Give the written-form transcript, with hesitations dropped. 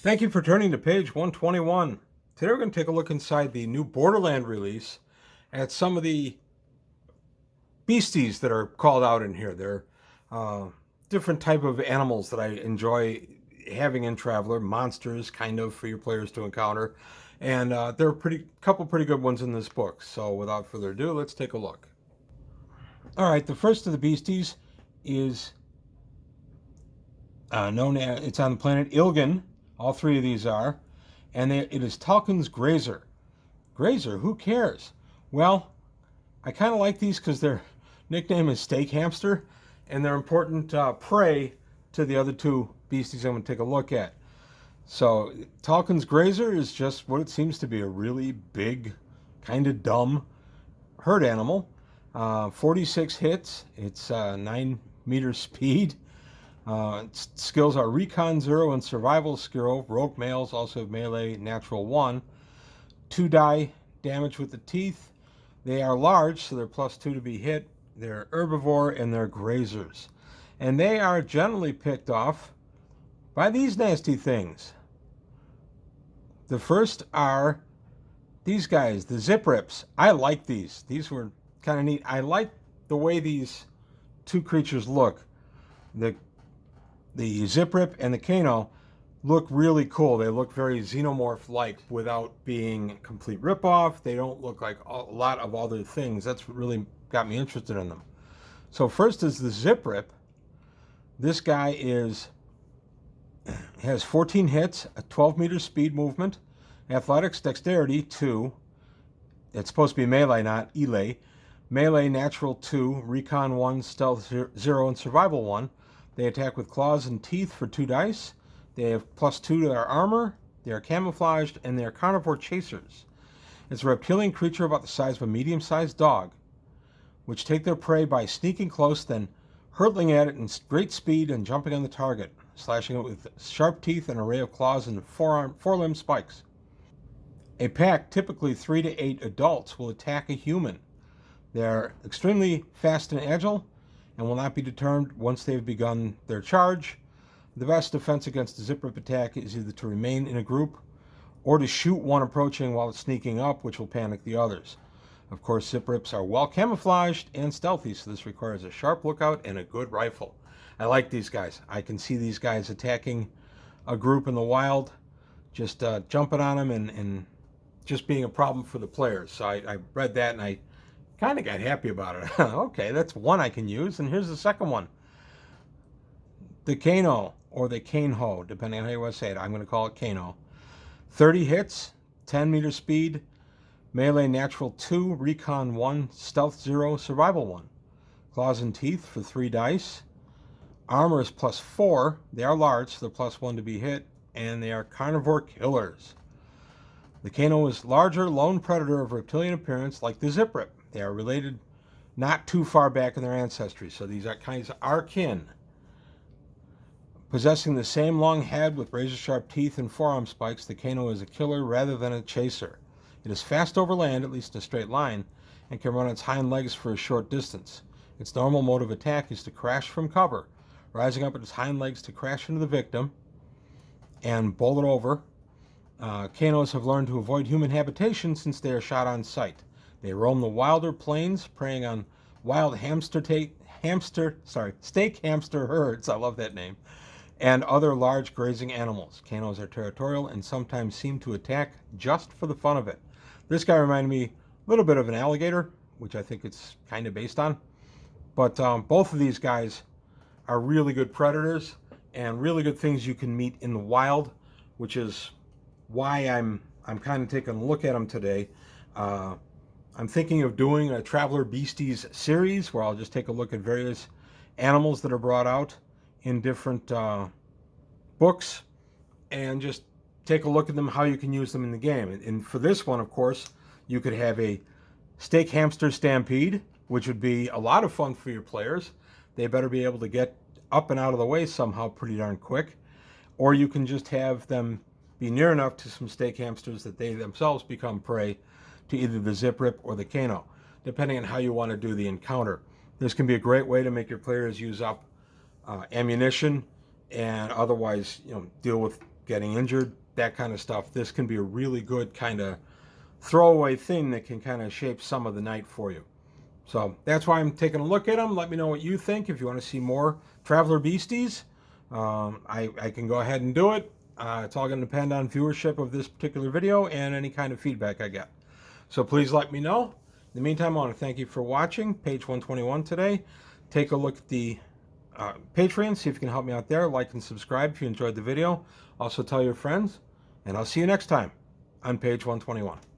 Thank you for turning to page 121. Today we're going to take a look inside the new Borderland release at some of the beasties that are called out in here. They're different type of animals that I enjoy having in Traveler, monsters kind of for your players to encounter. And there are couple pretty good ones in this book. So without further ado, let's take a look. All right, the first of the beasties is it's on the planet Ilgan. All three of these are. And it is Tulkin's Grazer. Grazer, who cares? Well, I kind of like these because their nickname is Steak Hamster, and they're important prey to the other two beasties I'm going to take a look at. So, Tulkin's Grazer is just what it seems to be, a really big, kind of dumb herd animal. 46 hits. It's 9-meter speed. Its skills are Recon 0 and Survival skill. Rogue males also have Melee Natural 1. 2 die damage with the teeth. They are large, so they're +2 to be hit. They're herbivore and they're grazers. And they are generally picked off by these nasty things. The first are these guys, the Ziprips. I like these. These were kind of neat. I like the way these two creatures look. The Ziprip and the Kainho look really cool. They look very xenomorph-like without being complete ripoff. They don't look like a lot of other things. That's what really got me interested in them. So first is the Ziprip. This guy has 14 hits, a 12-meter speed movement, athletics, dexterity 2. It's supposed to be melee, not elay. Melee natural 2, recon 1, stealth 0, and survival 1. They attack with claws and teeth for 2 dice. They have +2 to their armor. They are camouflaged, and they are carnivore chasers. It's a reptilian creature about the size of a medium-sized dog, which take their prey by sneaking close, then hurtling at it in great speed and jumping on the target, slashing it with sharp teeth, an array of claws, and forelimb spikes. A pack, typically 3 to 8 adults, will attack a human. They are extremely fast and agile, and will not be deterred once they've begun their charge. The best defense against a Ziprip attack is either to remain in a group or to shoot one approaching while it's sneaking up, which will panic the others. Of course, Ziprips are well camouflaged and stealthy, so this requires a sharp lookout and a good rifle. I like these guys. I can see these guys attacking a group in the wild, just jumping on them and just being a problem for the players. So I read that and I kind of got happy about it. Okay, that's one I can use, and here's the second one. The Kainho, or the Kainho, depending on how you want to say it. I'm going to call it Kainho. 30 hits, 10-meter speed, melee natural 2, recon 1, stealth 0, survival 1. Claws and teeth for 3 dice. Armor is +4. They are large, so they're +1 to be hit, and they are carnivore killers. The Kainho is larger, lone predator of reptilian appearance like the Ziprip. They are related not too far back in their ancestry, so these are kinds of kin. Possessing the same long head with razor-sharp teeth and forearm spikes, the Kainho is a killer rather than a chaser. It is fast over land, at least in a straight line, and can run its hind legs for a short distance. Its normal mode of attack is to crash from cover, rising up at its hind legs to crash into the victim and bowl it over. Kainhos have learned to avoid human habitation since they are shot on sight. They roam the wilder plains, preying on wild steak hamster herds, I love that name, and other large grazing animals. Kainhos are territorial and sometimes seem to attack just for the fun of it. This guy reminded me a little bit of an alligator, which I think it's kind of based on. But both of these guys are really good predators and really good things you can meet in the wild, which is why I'm kind of taking a look at them today. I'm thinking of doing a Traveler Beasties series where I'll just take a look at various animals that are brought out in different books and just take a look at them, how you can use them in the game. And for this one, of course, you could have a Steak Hamster Stampede, which would be a lot of fun for your players. They better be able to get up and out of the way somehow pretty darn quick. Or you can just have them be near enough to some steak hamsters that they themselves become prey to either the Ziprip or the Kainho, depending on how you want to do the encounter. This can be a great way to make your players use up ammunition and otherwise, deal with getting injured, that kind of stuff, this can be a really good kind of throwaway thing that can kind of shape some of the night for you. So that's why I'm taking a look at them. Let me know what you think. If you want to see more Traveler Beasties, I can go ahead and do it. It's all going to depend on viewership of this particular video and any kind of feedback I get. So please let me know. In the meantime, I want to thank you for watching page 121 today. Take a look at the Patreon, see if you can help me out there. Like and subscribe if you enjoyed the video. Also tell your friends, and I'll see you next time on page 121.